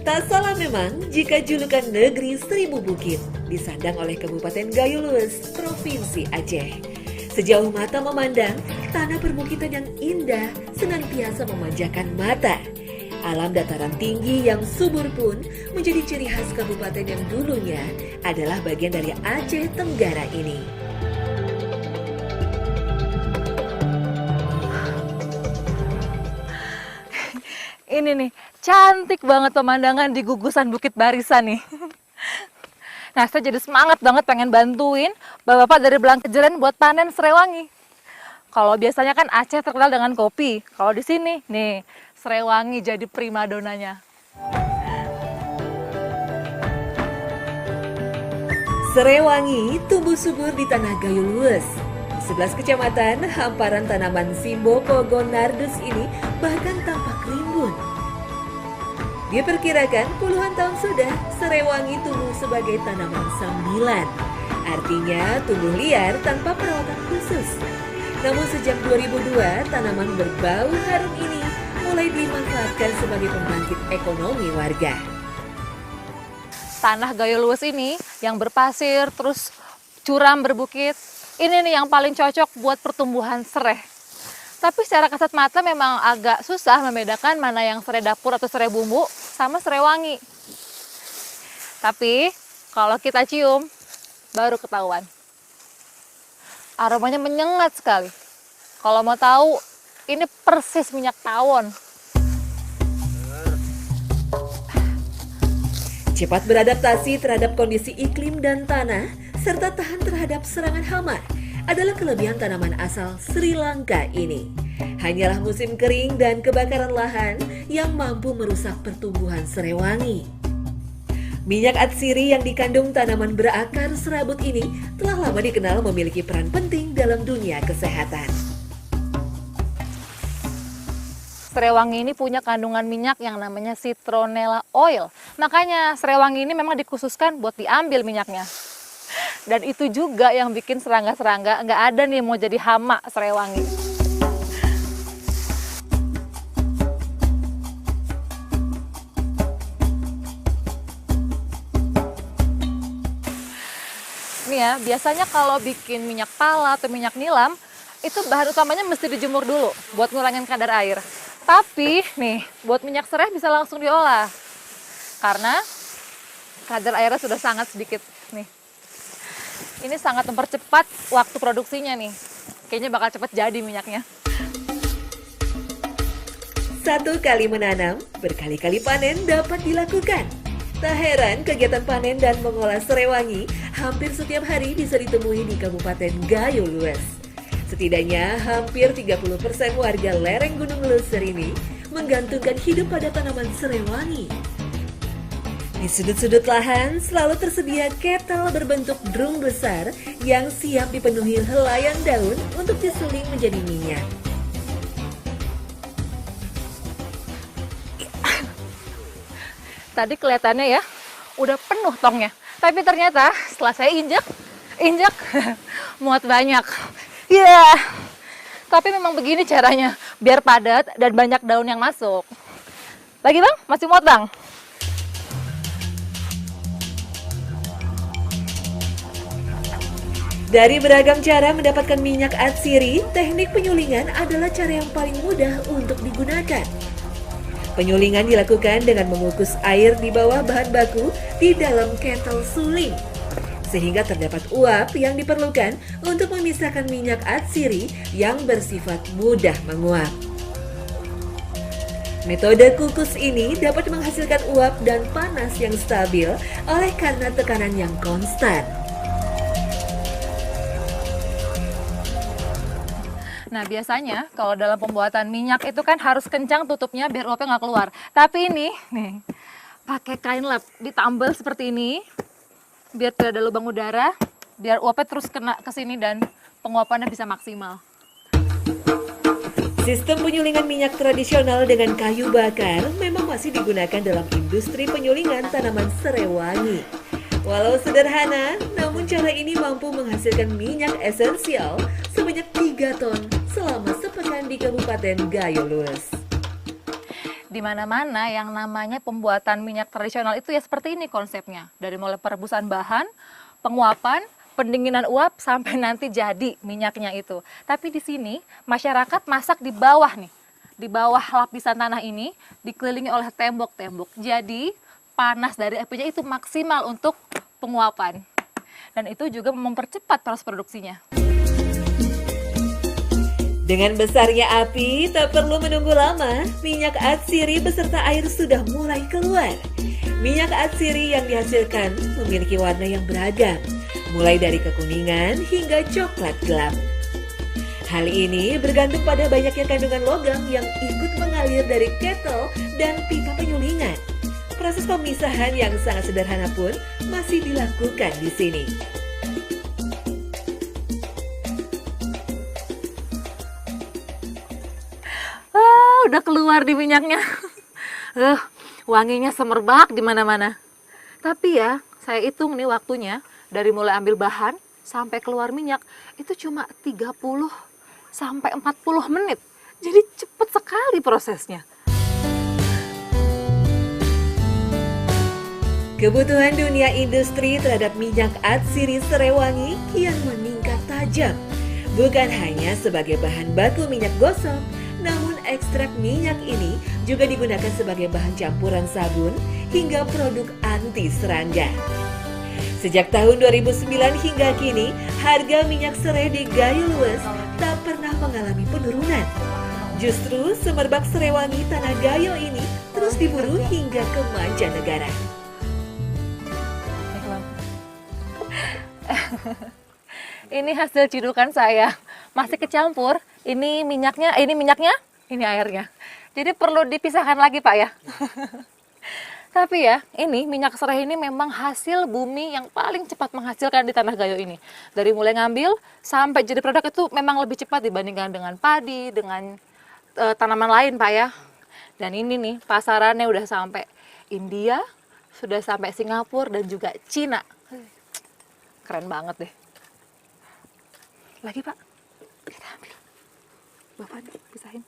Tak salah memang jika julukan negeri seribu bukit disandang oleh Kabupaten Gayo Lues, Provinsi Aceh. Sejauh mata memandang, tanah perbukitan yang indah senantiasa memanjakan mata. Alam dataran tinggi yang subur pun menjadi ciri khas kabupaten yang dulunya adalah bagian dari Aceh Tenggara ini. Ini nih, cantik banget pemandangan di gugusan Bukit Barisan nih. Nah, saya jadi semangat banget pengen bantuin bapak-bapak dari Blangkejeren buat panen serewangi. Kalau biasanya kan Aceh terkenal dengan kopi. Kalau di sini, nih, serewangi jadi primadonanya. Serewangi tumbuh subur di tanah Gayo Lues. Di 11 kecamatan, hamparan tanaman Simbopogo nardus ini bahkan tampak rimbun. Diperkirakan puluhan tahun sudah serewangi tumbuh sebagai tanaman sambilan. Artinya tumbuh liar tanpa perawatan khusus. Namun sejak 2002, tanaman berbau harum ini mulai dimanfaatkan sebagai pembangkit ekonomi warga. Tanah Gayo Lues ini yang berpasir, terus curam berbukit, ini nih yang paling cocok buat pertumbuhan sereh. Tapi secara kasat mata memang agak susah membedakan mana yang serai dapur atau serai bumbu sama serai wangi. Tapi kalau kita cium, baru ketahuan. Aromanya menyengat sekali. Kalau mau tahu, ini persis minyak tawon. Cepat beradaptasi terhadap kondisi iklim dan tanah, serta tahan terhadap serangan hama adalah kelebihan tanaman asal Sri Lanka ini. Hanyalah musim kering dan kebakaran lahan yang mampu merusak pertumbuhan serewangi. Minyak atsiri yang dikandung tanaman berakar serabut ini telah lama dikenal memiliki peran penting dalam dunia kesehatan. Serewangi ini punya kandungan minyak yang namanya citronella oil. Makanya serewangi ini memang dikhususkan buat diambil minyaknya. Dan itu juga yang bikin serangga-serangga nggak ada nih mau jadi hama serewangi. Nih ya, biasanya kalau bikin minyak pala atau minyak nilam, itu bahan utamanya mesti dijemur dulu buat ngurangin kadar air. Tapi nih, buat minyak sereh bisa langsung diolah. Karena kadar airnya sudah sangat sedikit nih. Ini sangat mempercepat waktu produksinya nih. Kayaknya bakal cepat jadi minyaknya. Satu kali menanam, berkali-kali panen dapat dilakukan. Tak heran kegiatan panen dan mengolah serewangi hampir setiap hari bisa ditemui di Kabupaten Gayo Lues. Setidaknya hampir 30% warga lereng Gunung Leuser ini menggantungkan hidup pada tanaman serewangi. Di sudut-sudut lahan selalu tersedia ketel berbentuk drum besar yang siap dipenuhi helaian daun untuk disuling menjadi minyak. Tadi kelihatannya ya, udah penuh tongnya. Tapi ternyata setelah saya injak, muat banyak. Ya, tapi memang begini caranya, biar padat dan banyak daun yang masuk. Lagi bang, masih muat bang? Dari beragam cara mendapatkan minyak atsiri, teknik penyulingan adalah cara yang paling mudah untuk digunakan. Penyulingan dilakukan dengan mengukus air di bawah bahan baku di dalam ketel suling, sehingga terdapat uap yang diperlukan untuk memisahkan minyak atsiri yang bersifat mudah menguap. Metode kukus ini dapat menghasilkan uap dan panas yang stabil oleh karena tekanan yang konstan. Nah biasanya kalau dalam pembuatan minyak itu kan harus kencang tutupnya biar uapnya nggak keluar. Tapi ini nih pakai kain lap ditambal seperti ini biar tidak ada lubang udara, biar uapnya terus kena ke sini dan penguapannya bisa maksimal. Sistem penyulingan minyak tradisional dengan kayu bakar memang masih digunakan dalam industri penyulingan tanaman serewangi. Walau sederhana, namun cara ini mampu menghasilkan minyak esensial sebanyak 3 ton selama sepekan di Kabupaten Gayo Lues. Di mana-mana yang namanya pembuatan minyak tradisional itu ya seperti ini konsepnya. Dari mulai perebusan bahan, penguapan, pendinginan uap sampai nanti jadi minyaknya itu. Tapi di sini masyarakat masak di bawah nih. Di bawah lapisan tanah ini dikelilingi oleh tembok-tembok. Jadi panas dari apinya itu maksimal untuk penguapan. Dan itu juga mempercepat proses produksinya. Dengan besarnya api, tak perlu menunggu lama, minyak atsiri beserta air sudah mulai keluar. Minyak atsiri yang dihasilkan memiliki warna yang beragam, mulai dari kekuningan hingga coklat gelap. Hal ini bergantung pada banyaknya kandungan logam yang ikut mengalir dari ketel dan pipa penyulingan. Proses pemisahan yang sangat sederhana pun masih dilakukan di sini. Udah keluar di minyaknya. Wanginya semerbak di mana-mana. Tapi ya, saya hitung nih waktunya dari mulai ambil bahan sampai keluar minyak itu cuma 30 sampai 40 menit. Jadi cepat sekali prosesnya. Kebutuhan dunia industri terhadap minyak atsiri Serewangi kian meningkat tajam. Bukan hanya sebagai bahan baku minyak gosok, namun ekstrak minyak ini juga digunakan sebagai bahan campuran sabun hingga produk anti serangga. Sejak tahun 2009 hingga kini, harga minyak serai di Gayo Lues tak pernah mengalami penurunan. Justru semerbak Serewangi Tanah Gayo ini terus diburu hingga ke mancanegara. Ini hasil cidukan saya. Masih kecampur. Ini minyaknya, ini airnya. Jadi perlu dipisahkan lagi, Pak ya. Tapi ya, ini minyak serai ini memang hasil bumi yang paling cepat menghasilkan di Tanah Gayo ini. Dari mulai ngambil sampai jadi produk itu memang lebih cepat dibandingkan dengan padi, dengan tanaman lain, Pak ya. Dan ini nih, pasarannya udah sampai India, sudah sampai Singapura dan juga Cina. Keren banget deh. Lagi, Pak. Kita ambil. Bapak nih, pisahin.